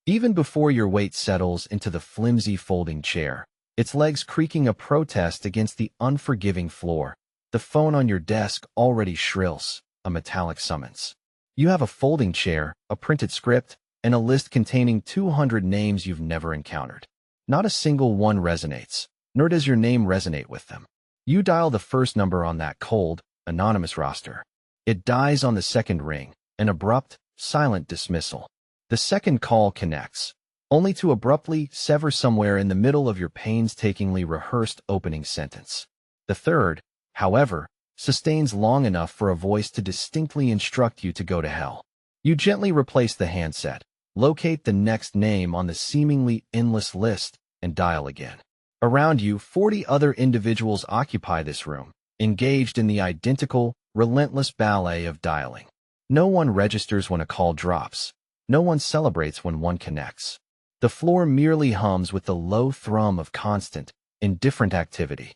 Even before your weight settles into the flimsy folding chair, its legs creaking a protest against the unforgiving floor, the phone on your desk already shrills, a metallic summons. You have a folding chair, a printed script, and a list containing 200 names you've never encountered. Not a single one resonates, nor does your name resonate with them. You dial the first number on that cold, anonymous roster. It dies on the second ring, an abrupt, silent dismissal. The second call connects, only to abruptly sever somewhere in the middle of your painstakingly rehearsed opening sentence. The third, however, sustains long enough for a voice to distinctly instruct you to go to hell. You gently replace the handset, locate the next name on the seemingly endless list, and dial again. Around you, 40 other individuals occupy this room, engaged in the identical, relentless ballet of dialing. No one registers when a call drops. No one celebrates when one connects. The floor merely hums with the low thrum of constant, indifferent activity.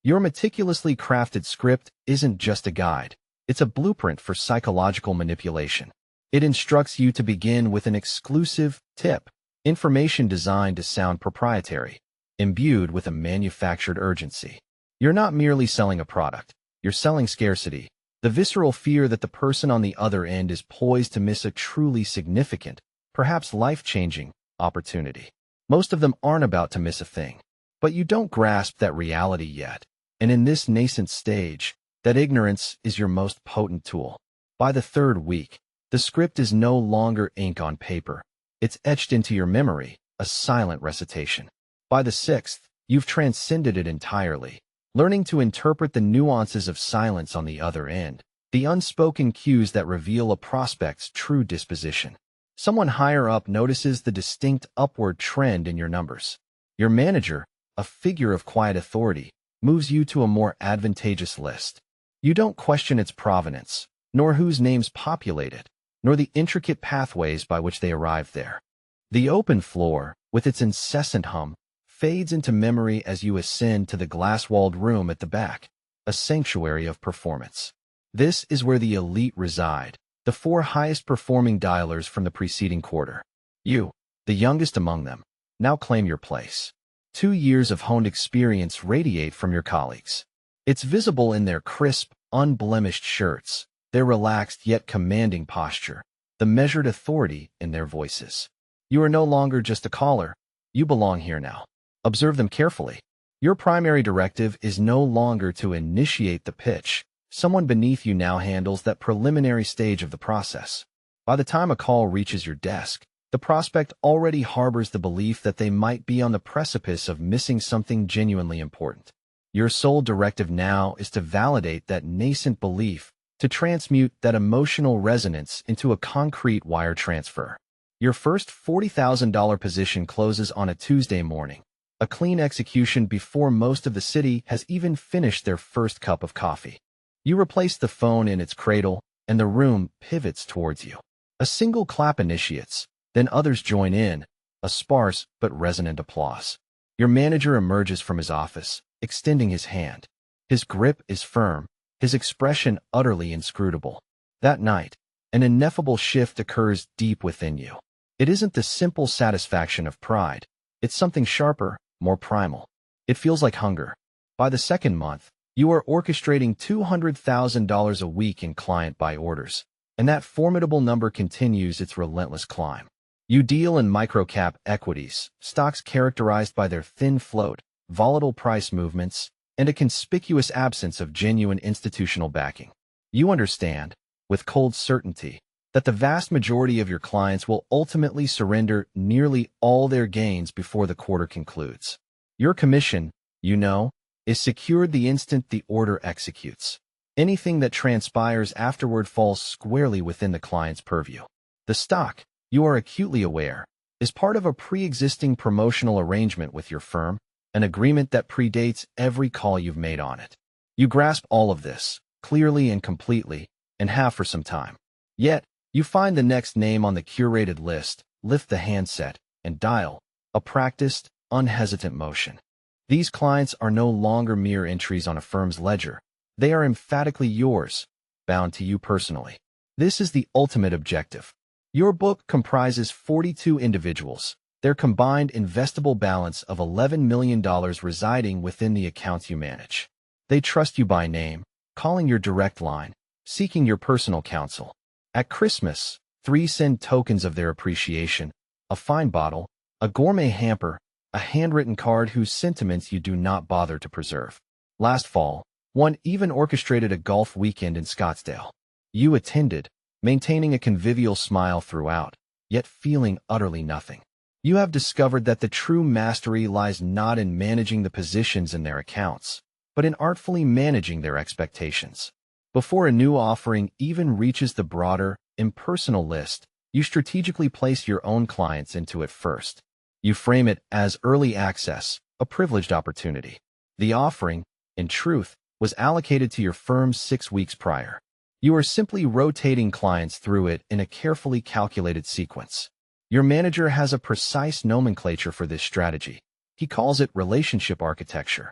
Your meticulously crafted script isn't just a guide. It's a blueprint for psychological manipulation. It instructs you to begin with an exclusive tip, information designed to sound proprietary, imbued with a manufactured urgency. You're not merely selling a product. You're selling scarcity, the visceral fear that the person on the other end is poised to miss a truly significant, perhaps life-changing, opportunity. Most of them aren't about to miss a thing. But you don't grasp that reality yet. And in this nascent stage, that ignorance is your most potent tool. By the third week, the script is no longer ink on paper. It's etched into your memory, a silent recitation. By the sixth, you've transcended it entirely, learning to interpret the nuances of silence on the other end, the unspoken cues that reveal a prospect's true disposition. Someone higher up notices the distinct upward trend in your numbers. Your manager, a figure of quiet authority, moves you to a more advantageous list. You don't question its provenance, nor whose names populate it, nor the intricate pathways by which they arrived there. The open floor, with its incessant hum, fades into memory as you ascend to the glass-walled room at the back, a sanctuary of performance. This is where the elite reside, the 4 highest-performing dialers from the preceding quarter. You, the youngest among them, now claim your place. 2 years of honed experience radiate from your colleagues. It's visible in their crisp, unblemished shirts, their relaxed yet commanding posture, the measured authority in their voices. You are no longer just a caller. You belong here now. Observe them carefully. Your primary directive is no longer to initiate the pitch. Someone beneath you now handles that preliminary stage of the process. By the time a call reaches your desk, the prospect already harbors the belief that they might be on the precipice of missing something genuinely important. Your sole directive now is to validate that nascent belief, to transmute that emotional resonance into a concrete wire transfer. Your first $40,000 position closes on a Tuesday morning, a clean execution before most of the city has even finished their first cup of coffee. You replace the phone in its cradle, and the room pivots towards you. A single clap initiates, then others join in, a sparse but resonant applause. Your manager emerges from his office, extending his hand. His grip is firm, his expression utterly inscrutable. That night, an ineffable shift occurs deep within you. It isn't the simple satisfaction of pride. It's something sharper, more primal. It feels like hunger. By the second month, you are orchestrating $200,000 a week in client-buy orders, and that formidable number continues its relentless climb. You deal in microcap equities, stocks characterized by their thin float, volatile price movements, and a conspicuous absence of genuine institutional backing. You understand, with cold certainty, that the vast majority of your clients will ultimately surrender nearly all their gains before the quarter concludes. Your commission, you know, is secured the instant the order executes. Anything that transpires afterward falls squarely within the client's purview. The stock, you are acutely aware, is part of a pre-existing promotional arrangement with your firm, an agreement that predates every call you've made on it. You grasp all of this, clearly and completely, and have for some time. Yet, you find the next name on the curated list, lift the handset, and dial, a practiced, unhesitant motion. These clients are no longer mere entries on a firm's ledger. They are emphatically yours, bound to you personally. This is the ultimate objective. Your book comprises 42 individuals, their combined investable balance of $11 million residing within the accounts you manage. They trust you by name, calling your direct line, seeking your personal counsel. At Christmas, 3 send tokens of their appreciation, a fine bottle, a gourmet hamper, a handwritten card whose sentiments you do not bother to preserve. Last fall, 1 even orchestrated a golf weekend in Scottsdale. You attended, maintaining a convivial smile throughout, yet feeling utterly nothing. You have discovered that the true mastery lies not in managing the positions in their accounts, but in artfully managing their expectations. Before a new offering even reaches the broader, impersonal list, you strategically place your own clients into it first. You frame it as early access, a privileged opportunity. The offering, in truth, was allocated to your firm 6 weeks prior. You are simply rotating clients through it in a carefully calculated sequence. Your manager has a precise nomenclature for this strategy. He calls it relationship architecture.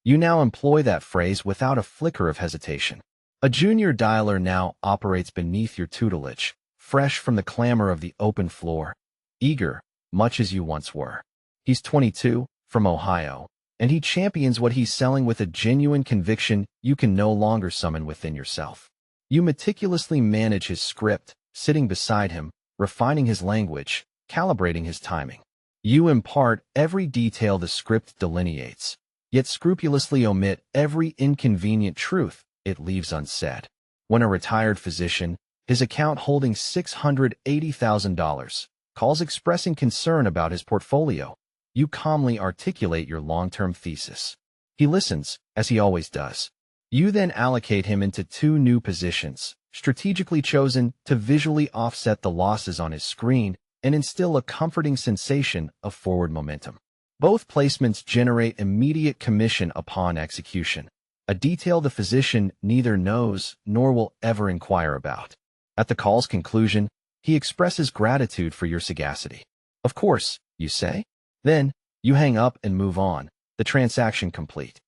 You now employ that phrase without a flicker of hesitation. A junior dialer now operates beneath your tutelage, fresh from the clamor of the open floor, eager, much as you once were. He's 22, from Ohio, and he champions what he's selling with a genuine conviction you can no longer summon within yourself. You meticulously manage his script, sitting beside him, refining his language, calibrating his timing. You impart every detail the script delineates, yet scrupulously omit every inconvenient truth it leaves unsaid. When a retired physician, his account holding $680,000, calls expressing concern about his portfolio, you calmly articulate your long-term thesis. He listens, as he always does. You then allocate him into 2 new positions, strategically chosen to visually offset the losses on his screen and instill a comforting sensation of forward momentum. Both placements generate immediate commission upon execution, a detail the physician neither knows nor will ever inquire about. At the call's conclusion, he expresses gratitude for your sagacity. Of course, you say. Then, you hang up and move on, the transaction complete.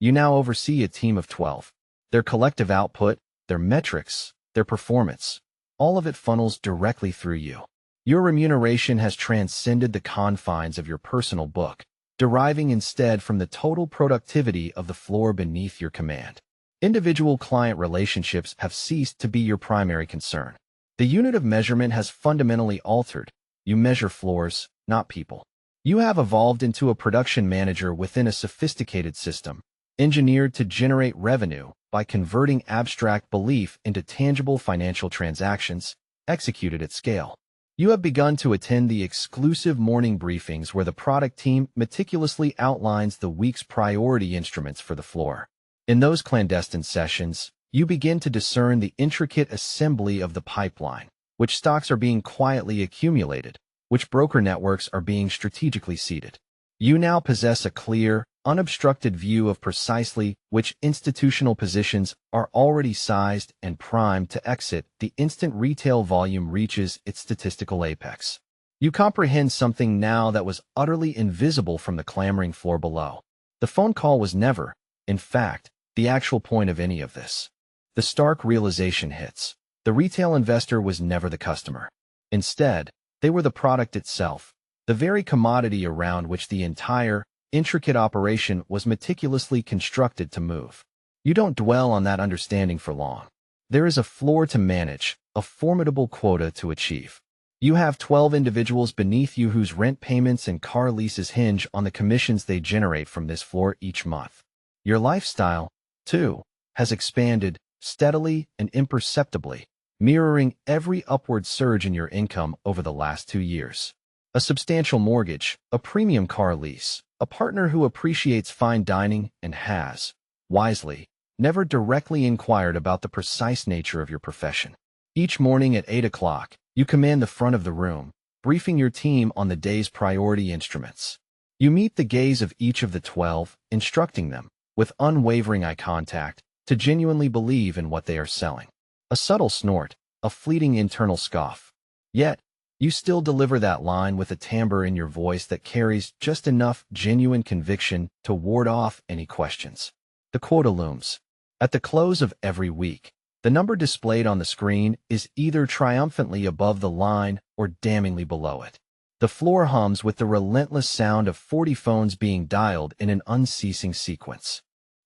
You now oversee a team of 12. Their collective output, their metrics, their performance, all of it funnels directly through you. Your remuneration has transcended the confines of your personal book, deriving instead from the total productivity of the floor beneath your command. Individual client relationships have ceased to be your primary concern. The unit of measurement has fundamentally altered. You measure floors, not people. You have evolved into a production manager within a sophisticated system, engineered to generate revenue by converting abstract belief into tangible financial transactions, executed at scale. You have begun to attend the exclusive morning briefings where the product team meticulously outlines the week's priority instruments for the floor. In those clandestine sessions, you begin to discern the intricate assembly of the pipeline, which stocks are being quietly accumulated, which broker networks are being strategically seeded. You now possess a clear, unobstructed view of precisely which institutional positions are already sized and primed to exit the instant retail volume reaches its statistical apex. You comprehend something now that was utterly invisible from the clamoring floor below. The phone call was never, in fact, the actual point of any of this. The stark realization hits. The retail investor was never the customer. Instead, they were the product itself, the very commodity around which the entire, intricate operation was meticulously constructed to move. You don't dwell on that understanding for long. There is a floor to manage, a formidable quota to achieve. You have 12 individuals beneath you whose rent payments and car leases hinge on the commissions they generate from this floor each month. Your lifestyle, too, has expanded steadily and imperceptibly, mirroring every upward surge in your income over the last 2 years. A substantial mortgage, a premium car lease, a partner who appreciates fine dining and has, wisely, never directly inquired about the precise nature of your profession. Each morning at 8 o'clock, you command the front of the room, briefing your team on the day's priority instruments. You meet the gaze of each of the 12, instructing them, with unwavering eye contact, to genuinely believe in what they are selling. A subtle snort, a fleeting internal scoff. Yet, you still deliver that line with a timbre in your voice that carries just enough genuine conviction to ward off any questions. The quota looms. At the close of every week, The number displayed on the screen is either triumphantly above the line or damningly below it. The floor hums with the relentless sound of 40 phones being dialed in an unceasing sequence.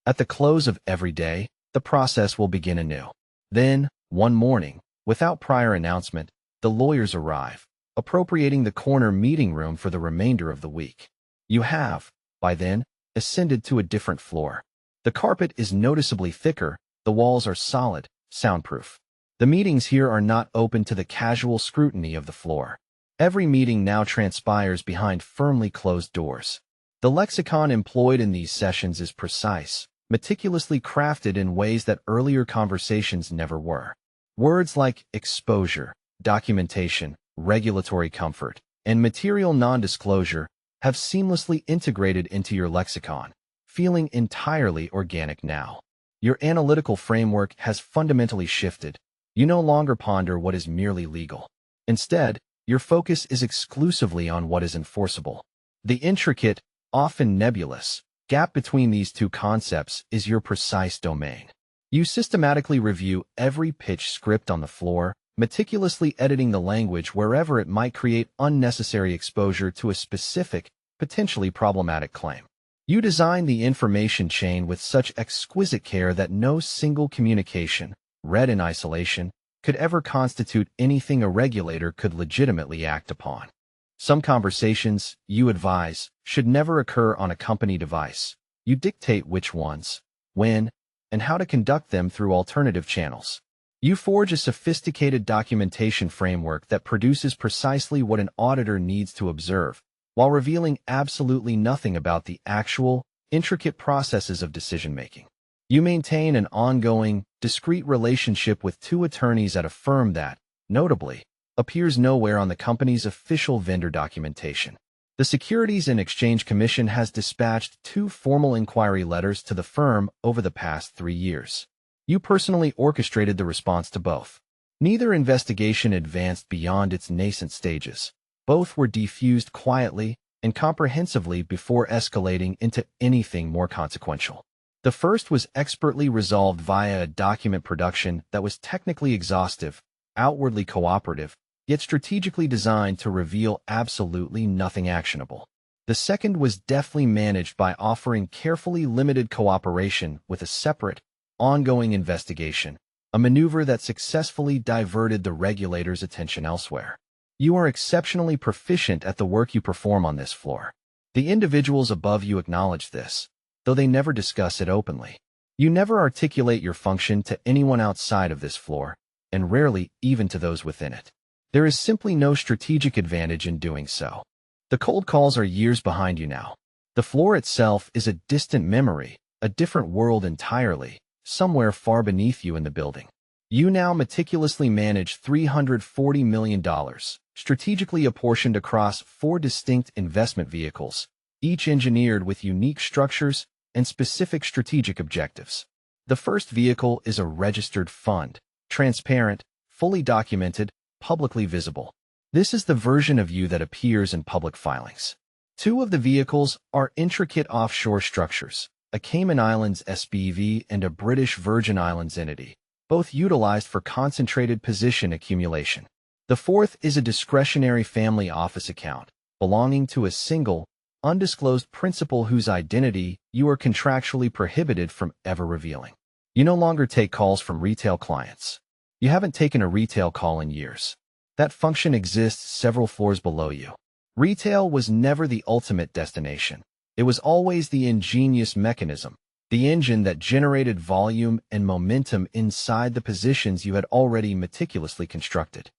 At the close of every day, the process will begin anew. Then, one morning, without prior announcement, the lawyers arrive, appropriating the corner meeting room for the remainder of the week. You have, by then, ascended to a different floor. The carpet is noticeably thicker, the walls are solid, soundproof. The meetings here are not open to the casual scrutiny of the floor. Every meeting now transpires behind firmly closed doors. The lexicon employed in these sessions is precise, meticulously crafted in ways that earlier conversations never were. Words like exposure, documentation, regulatory comfort, and material non-disclosure have seamlessly integrated into your lexicon, feeling entirely organic now. Your analytical framework has fundamentally shifted. You no longer ponder what is merely legal. Instead, your focus is exclusively on what is enforceable. The intricate, often nebulous, gap between these two concepts is your precise domain. You systematically review every pitch script on the floor, meticulously editing the language wherever it might create unnecessary exposure to a specific, potentially problematic claim. You design the information chain with such exquisite care that no single communication, read in isolation, could ever constitute anything a regulator could legitimately act upon. Some conversations, you advise, should never occur on a company device. You dictate which ones, when, and how to conduct them through alternative channels. You forge a sophisticated documentation framework that produces precisely what an auditor needs to observe, while revealing absolutely nothing about the actual, intricate processes of decision-making. You maintain an ongoing, discrete relationship with two attorneys at a firm that, notably, appears nowhere on the company's official vendor documentation. The Securities and Exchange Commission has dispatched 2 formal inquiry letters to the firm over the past 3 years. You personally orchestrated the response to both. Neither investigation advanced beyond its nascent stages. Both were defused quietly and comprehensively before escalating into anything more consequential. The first was expertly resolved via a document production that was technically exhaustive, outwardly cooperative, yet strategically designed to reveal absolutely nothing actionable. The second was deftly managed by offering carefully limited cooperation with a separate, ongoing investigation, a maneuver that successfully diverted the regulator's attention elsewhere. You are exceptionally proficient at the work you perform on this floor. The individuals above you acknowledge this, though they never discuss it openly. You never articulate your function to anyone outside of this floor, and rarely even to those within it. There is simply no strategic advantage in doing so. The cold calls are years behind you now. The floor itself is a distant memory, a different world entirely, somewhere far beneath you in the building. You now meticulously manage $340 million, strategically apportioned across 4 distinct investment vehicles, each engineered with unique structures and specific strategic objectives. The first vehicle is a registered fund, transparent, fully documented, publicly visible. This is the version of you that appears in public filings. 2 of the vehicles are intricate offshore structures, a Cayman Islands SPV and a British Virgin Islands entity, both utilized for concentrated position accumulation. The fourth is a discretionary family office account, belonging to a single, undisclosed principal whose identity you are contractually prohibited from ever revealing. You no longer take calls from retail clients. You haven't taken a retail call in years. That function exists several floors below you. Retail was never the ultimate destination. It was always the ingenious mechanism, the engine that generated volume and momentum inside the positions you had already meticulously constructed.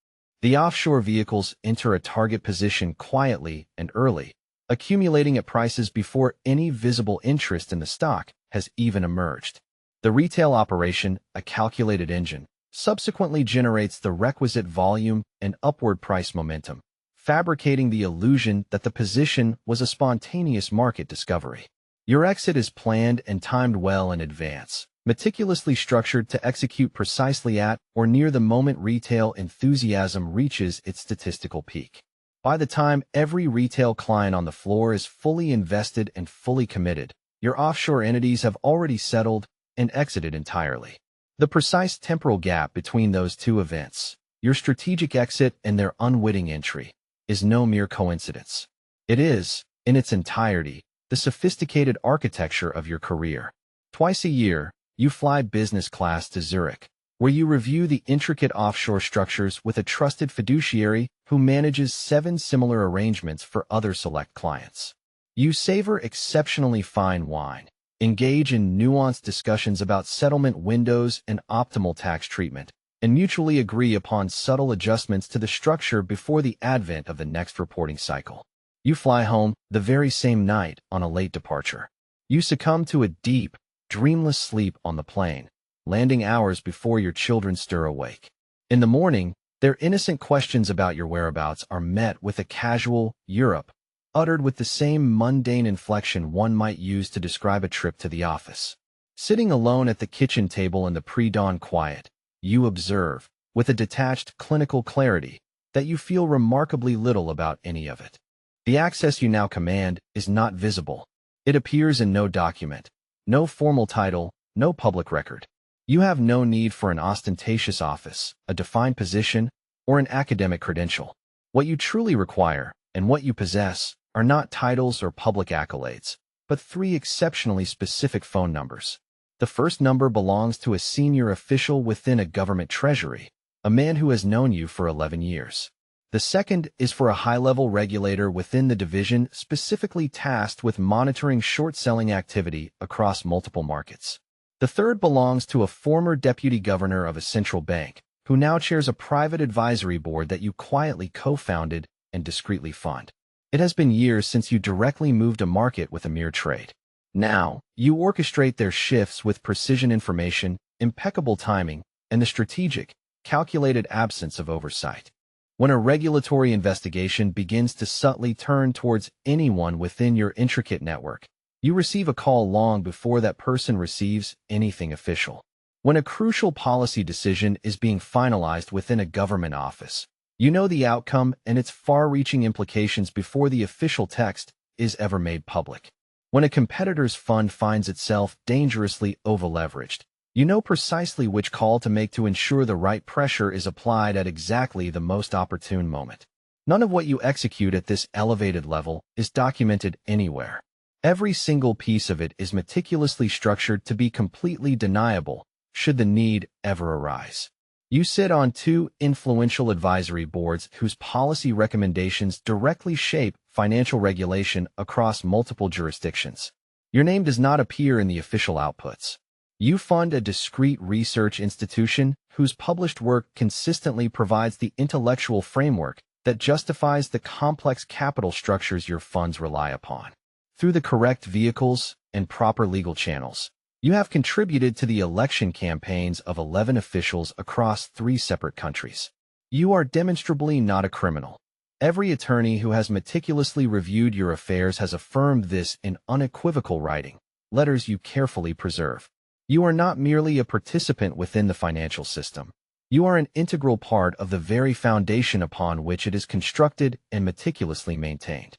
The offshore vehicles enter a target position quietly and early, accumulating at prices before any visible interest in the stock has even emerged. The retail operation, a calculated engine, subsequently generates the requisite volume and upward price momentum, fabricating the illusion that the position was a spontaneous market discovery. Your exit is planned and timed well in advance, meticulously structured to execute precisely at or near the moment retail enthusiasm reaches its statistical peak. By the time every retail client on the floor is fully invested and fully committed, your offshore entities have already settled and exited entirely. The precise temporal gap between those two events, your strategic exit and their unwitting entry, is no mere coincidence. It is, in its entirety, the sophisticated architecture of your career. Twice a year, you fly business class to Zurich, where you review the intricate offshore structures with a trusted fiduciary who manages 7 similar arrangements for other select clients. You savor exceptionally fine wine, engage in nuanced discussions about settlement windows and optimal tax treatment, and mutually agree upon subtle adjustments to the structure before the advent of the next reporting cycle. You fly home the very same night on a late departure. You succumb to a deep, dreamless sleep on the plane, landing hours before your children stir awake. In the morning, their innocent questions about your whereabouts are met with a casual "Europe," uttered with the same mundane inflection one might use to describe a trip to the office. Sitting alone at the kitchen table in the pre-dawn quiet, you observe, with a detached clinical clarity, that you feel remarkably little about any of it. The access you now command is not visible. It appears in no document, no formal title, no public record. You have no need for an ostentatious office, a defined position, or an academic credential. What you truly require, and what you possess, are not titles or public accolades, but 3 exceptionally specific phone numbers. The first number belongs to a senior official within a government treasury, a man who has known you for 11 years. The second is for a high-level regulator within the division specifically tasked with monitoring short-selling activity across multiple markets. The third belongs to a former deputy governor of a central bank, who now chairs a private advisory board that you quietly co-founded and discreetly fund. It has been years since you directly moved a market with a mere trade. Now, you orchestrate their shifts with precision information, impeccable timing, and the strategic, calculated absence of oversight. When a regulatory investigation begins to subtly turn towards anyone within your intricate network, you receive a call long before that person receives anything official. When a crucial policy decision is being finalized within a government office, you know the outcome and its far-reaching implications before the official text is ever made public. When a competitor's fund finds itself dangerously over-leveraged, you know precisely which call to make to ensure the right pressure is applied at exactly the most opportune moment. None of what you execute at this elevated level is documented anywhere. Every single piece of it is meticulously structured to be completely deniable, should the need ever arise. You sit on 2 influential advisory boards whose policy recommendations directly shape financial regulation across multiple jurisdictions. Your name does not appear in the official outputs. You fund a discrete research institution whose published work consistently provides the intellectual framework that justifies the complex capital structures your funds rely upon. Through the correct vehicles and proper legal channels, you have contributed to the election campaigns of 11 officials across 3 separate countries. You are demonstrably not a criminal. Every attorney who has meticulously reviewed your affairs has affirmed this in unequivocal writing, letters you carefully preserve. You are not merely a participant within the financial system. You are an integral part of the very foundation upon which it is constructed and meticulously maintained.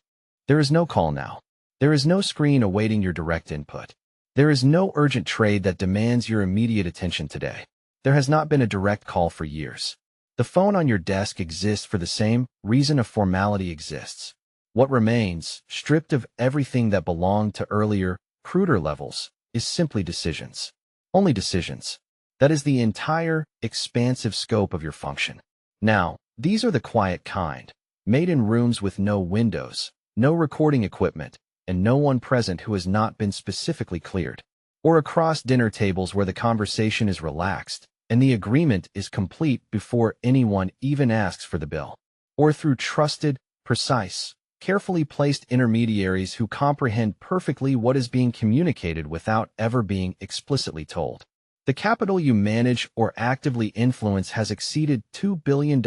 There is no call now. There is no screen awaiting your direct input. There is no urgent trade that demands your immediate attention today. There has not been a direct call for years. The phone on your desk exists for the same reason a formality exists. What remains, stripped of everything that belonged to earlier, cruder levels, is simply decisions. Only decisions. That is the entire, expansive scope of your function. Now, these are the quiet kind, made in rooms with no windows, no recording equipment, and no one present who has not been specifically cleared, or across dinner tables where the conversation is relaxed and the agreement is complete before anyone even asks for the bill, or through trusted, precise, carefully placed intermediaries who comprehend perfectly what is being communicated without ever being explicitly told. The capital you manage or actively influence has exceeded $2 billion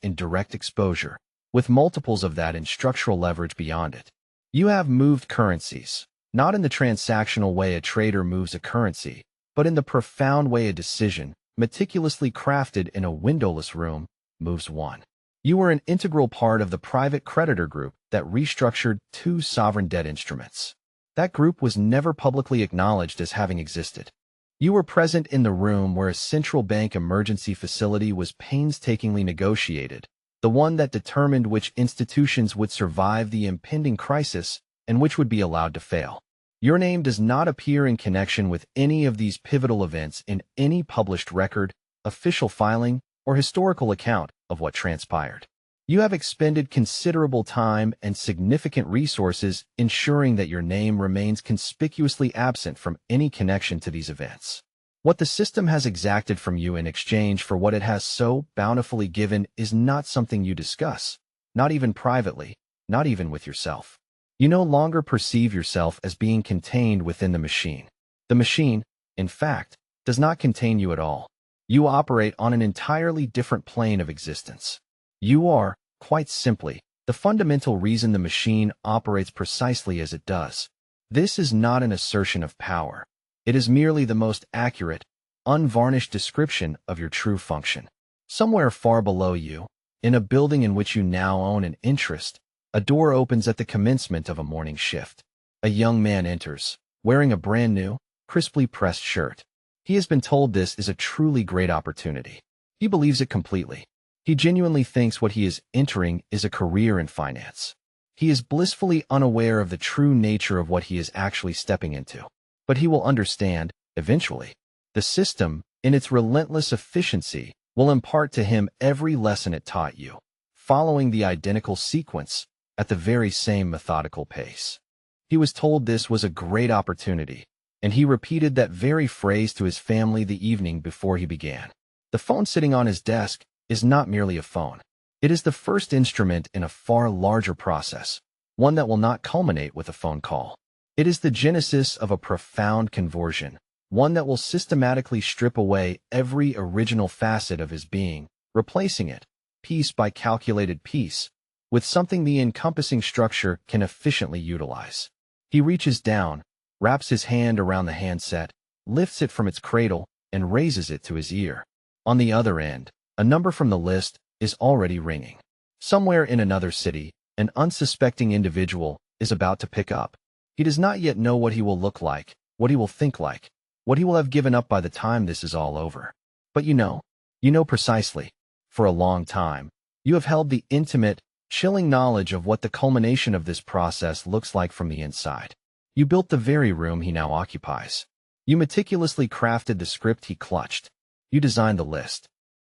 in direct exposure, with multiples of that in structural leverage beyond it. You have moved currencies, not in the transactional way a trader moves a currency, but in the profound way a decision, meticulously crafted in a windowless room, moves one. You were an integral part of the private creditor group that restructured 2 sovereign debt instruments. That group was never publicly acknowledged as having existed. You were present in the room where a central bank emergency facility was painstakingly negotiated, the one that determined which institutions would survive the impending crisis and which would be allowed to fail. Your name does not appear in connection with any of these pivotal events in any published record, official filing, or historical account of what transpired. You have expended considerable time and significant resources ensuring that your name remains conspicuously absent from any connection to these events. What the system has exacted from you in exchange for what it has so bountifully given is not something you discuss, not even privately, not even with yourself. You no longer perceive yourself as being contained within the machine. The machine, in fact, does not contain you at all. You operate on an entirely different plane of existence. You are, quite simply, the fundamental reason the machine operates precisely as it does. This is not an assertion of power. It is merely the most accurate, unvarnished description of your true function. Somewhere far below you, in a building in which you now own an interest, a door opens at the commencement of a morning shift. A young man enters, wearing a brand new, crisply pressed shirt. He has been told this is a truly great opportunity. He believes it completely. He genuinely thinks what he is entering is a career in finance. He is blissfully unaware of the true nature of what he is actually stepping into. But he will understand, eventually. The system, in its relentless efficiency, will impart to him every lesson it taught you, following the identical sequence, at the very same methodical pace. He was told this was a great opportunity, and he repeated that very phrase to his family the evening before he began. The phone sitting on his desk is not merely a phone. It is the first instrument in a far larger process, one that will not culminate with a phone call. It is the genesis of a profound conversion, one that will systematically strip away every original facet of his being, replacing it, piece by calculated piece, with something the encompassing structure can efficiently utilize. He reaches down, wraps his hand around the handset, lifts it from its cradle, and raises it to his ear. On the other end, a number from the list is already ringing. Somewhere in another city, an unsuspecting individual is about to pick up. He does not yet know what he will look like, what he will think like, what he will have given up by the time this is all over. But you know precisely. For a long time, you have held the intimate, chilling knowledge of what the culmination of this process looks like from the inside. You built the very room he now occupies. You meticulously crafted the script he clutched. You designed the list.